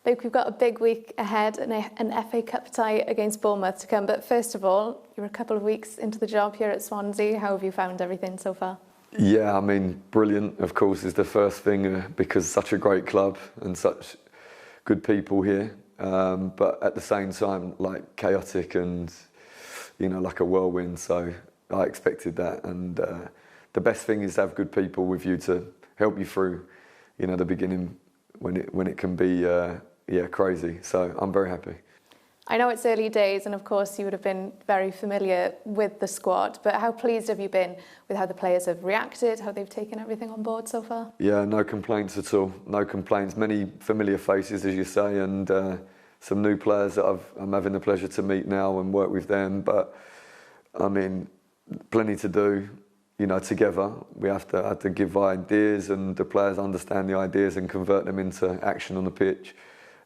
Luke, we've got a big week ahead and an FA Cup tie against Bournemouth to come. But first of all, you're a couple of weeks into the job here at Swansea. How have you found everything so far? Yeah, I mean, brilliant, of course, is the first thing because such a great club and such good people here. But at the same time, like chaotic and, like a whirlwind. So I expected that. And the best thing is to have good people with you to help you through, the beginning when it can be, crazy. So I'm very happy. I know it's early days, and of course you would have been very familiar with the squad, but how pleased have you been with how the players have reacted, how they've taken everything on board so far? Yeah, no complaints at all. No complaints. Many familiar faces, as you say, and some new players that I'm having the pleasure to meet now and work with them. But I mean, plenty to do. Together we have to give ideas, and the players understand the ideas and convert them into action on the pitch.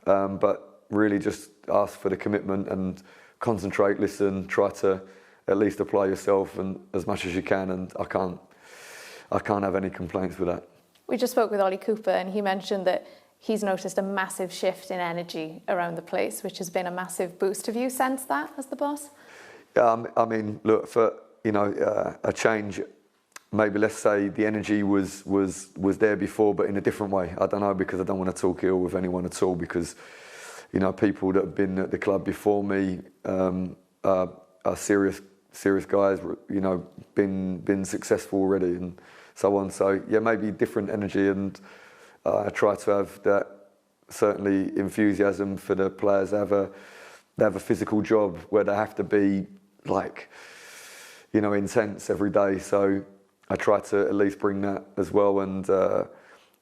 But really just ask for the commitment and concentrate, listen, try to at least apply yourself and as much as you can, and I can't have any complaints with that. We just spoke with Ollie Cooper and he mentioned that he's noticed a massive shift in energy around the place, which has been a massive boost. Have you sensed that as the boss? Yeah, I mean, look, for a change, maybe let's say the energy was there before, but in a different way. I don't know, because I don't want to talk ill with anyone at all, because people that have been at the club before me are serious guys, been successful already and so on. So yeah, maybe different energy, and I try to have that, certainly enthusiasm for the players. They have a physical job where they have to be intense every day. So I try to at least bring that as well, and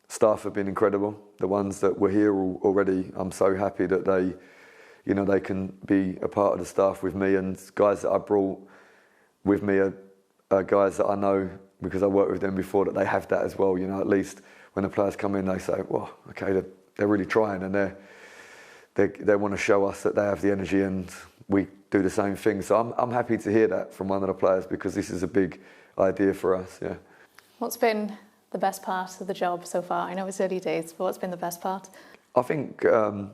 staff have been incredible. The ones that were here already, I'm so happy that they can be a part of the staff with me, and guys that I brought with me are guys that I know because I worked with them before, that they have that as well. At least when the players come in, they say, well, okay, they're really trying, and they want to show us that they have the energy, and we do the same thing. So I'm happy to hear that from one of the players, because this is a big idea for us. Yeah. What's been the best part of the job so far? I know it's early days, but what's been the best part? I think it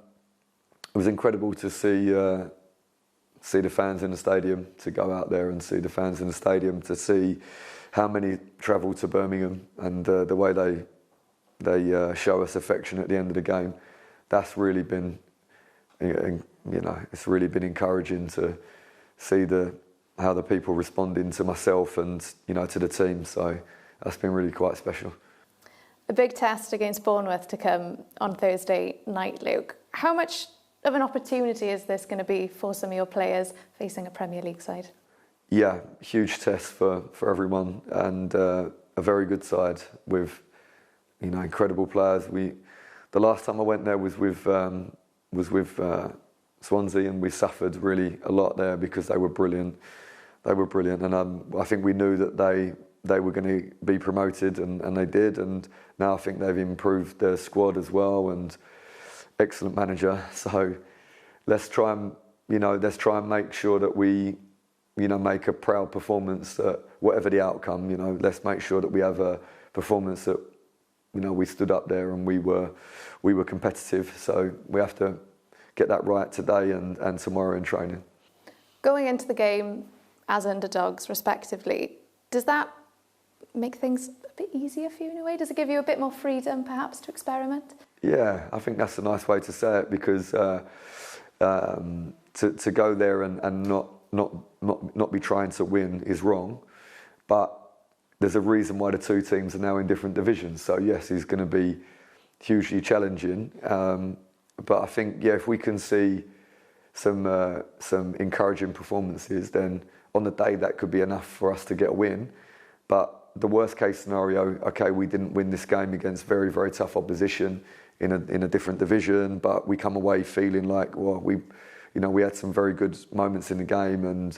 was incredible to see the fans in the stadium, to go out there and see the fans in the stadium, to see how many travel to Birmingham, and the way they show us affection at the end of the game. That's really been, it's really been encouraging to see how the people responding to myself and to the team. So that's been really quite special. A big test against Bournemouth to come on Thursday night, Luke. How much of an opportunity is this going to be for some of your players facing a Premier League side? Yeah, huge test for everyone, and a very good side with incredible players. The last time I went there was with Swansea, and we suffered really a lot there because they were brilliant. And I think we knew that they were going to be promoted, and they did. And now I think they've improved their squad as well, and excellent manager. So let's try and make sure that we make a proud performance, whatever the outcome. Let's make sure that we have a performance that we stood up there and we were competitive. So we have to get that right today and tomorrow in training. Going into the game as underdogs, respectively, does that make things a bit easier for you in a way? Does it give you a bit more freedom, perhaps, to experiment? Yeah, I think that's a nice way to say it, because to go there and not be trying to win is wrong, but there's a reason why the two teams are now in different divisions. So yes, it's going to be hugely challenging, but I think if we can see some encouraging performances, then on the day that could be enough for us to get a win. But the worst case scenario, okay, we didn't win this game against very, very tough opposition in a different division, but we come away feeling like, well, we had some very good moments in the game, and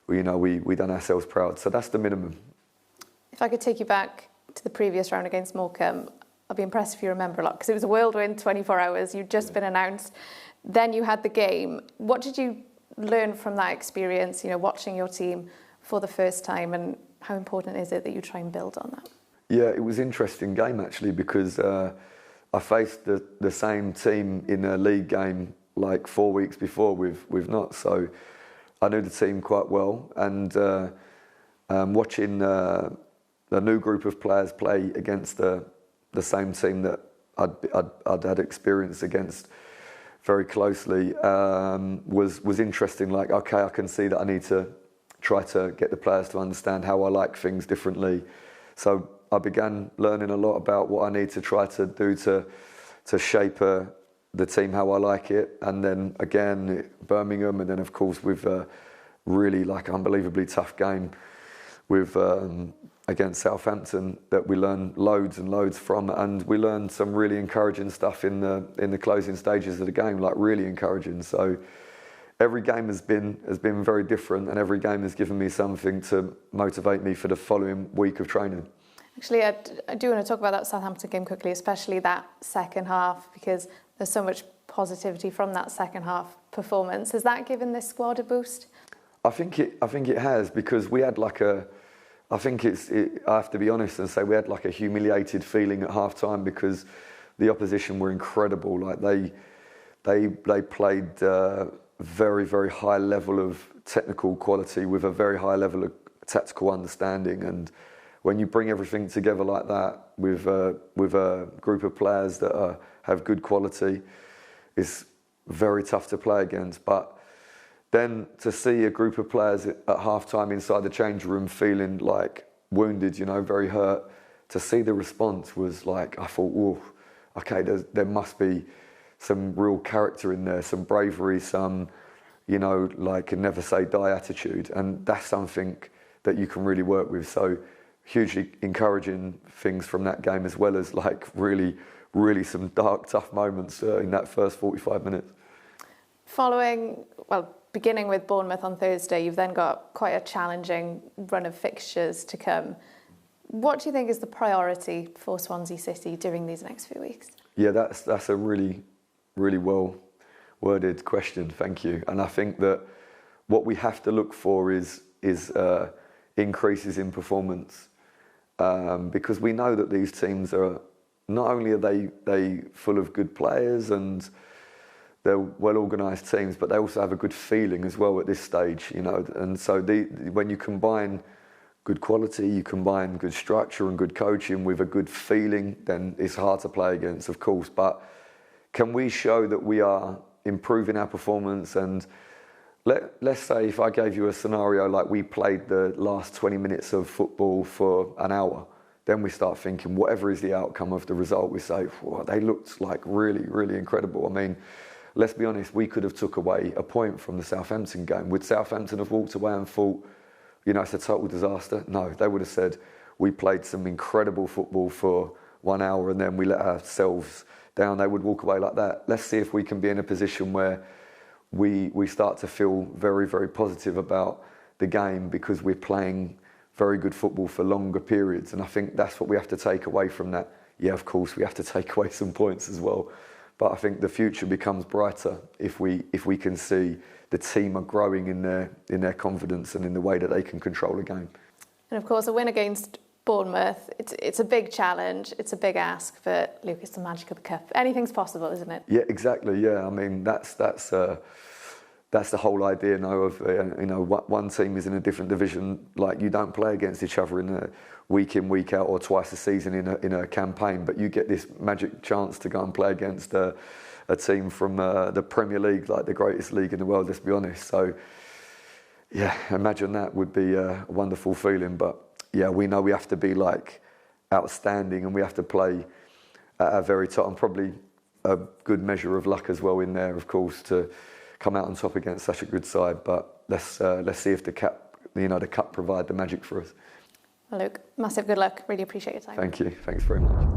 we done ourselves proud. So that's the minimum. If I could take you back to the previous round against Morecambe, I'd be impressed if you remember a lot, because it was a whirlwind 24 hours. You'd just been announced. Then you had the game. What did you learn from that experience, watching your team for the first time, and how important is it that you try and build on that? Yeah, it was an interesting game, actually, because I faced the same team in a league game like 4 weeks before with Notts, so I knew the team quite well. And watching the new group of players play against the same team that I'd had experience against very closely was interesting. Like, okay, I can see that I need to try to get the players to understand how I like things differently. So I began learning a lot about what I need to try to do to shape the team how I like it. And then again, Birmingham, and then of course with a really like unbelievably tough game with against Southampton that we learned loads and loads from, and we learned some really encouraging stuff in the closing stages of the game, like really encouraging. So every game has been very different, and every game has given me something to motivate me for the following week of training. Actually, I do want to talk about that Southampton game quickly, especially that second half, because there's so much positivity from that second half performance. Has that given this squad a boost? I think it has, because we had like I have to be honest and say we had like a humiliated feeling at half time, because the opposition were incredible. Like they played very, very high level of technical quality with a very high level of tactical understanding. And when you bring everything together like that with a group of players that have good quality, it's very tough to play against. But then to see a group of players at half-time inside the change room feeling like wounded, you know, very hurt, to see the response was like, I thought, whoa, okay, there must be some real character in there, some bravery, some, you know, like a never say die attitude. And that's something that you can really work with. So hugely encouraging things from that game, as well as like really, really some dark, tough moments in that first 45 minutes. Beginning with Bournemouth on Thursday, you've then got quite a challenging run of fixtures to come. What do you think is the priority for Swansea City during these next few weeks? Yeah, that's a really, really well worded question. Thank you. And I think that what we have to look for is increases in performance, because we know that these teams are not only are they full of good players and they're well-organised teams, but they also have a good feeling as well at this stage, you know. And so when you combine good quality, you combine good structure and good coaching with a good feeling, then it's hard to play against, of course. But can we show that we are improving our performance? And let's say if I gave you a scenario like we played the last 20 minutes of football for an hour, then we start thinking, whatever is the outcome of the result, we say, well, they looked like really, really incredible. I mean, let's be honest, we could have took away a point from the Southampton game. Would Southampton have walked away and thought, you know, it's a total disaster? No, they would have said, we played some incredible football for 1 hour and then we let ourselves down. They would walk away like that. Let's see if we can be in a position where we start to feel very, very positive about the game, because we're playing very good football for longer periods. And I think that's what we have to take away from that. Yeah, of course, we have to take away some points as well. But I think the future becomes brighter if we can see the team are growing in their confidence and in the way that they can control a game. And of course, a win against Bournemouth, it's a big challenge, it's a big ask, but Luke, it's the magic of the cup. Anything's possible, isn't it? Yeah, exactly. Yeah, I mean that's the whole idea now of one team is in a different division. Like, you don't play against each other in a week in, week out, or twice a season in a campaign, but you get this magic chance to go and play against a team from the Premier League, like the greatest league in the world, let's be honest. So yeah, imagine that would be a wonderful feeling. But yeah, we know we have to be like outstanding, and we have to play at our very top, and probably a good measure of luck as well in there, of course, to come out on top against such a good side. But let's see if the cup provide the magic for us. Well, Luke, massive good luck. Really appreciate your time. Thank you. Thanks very much.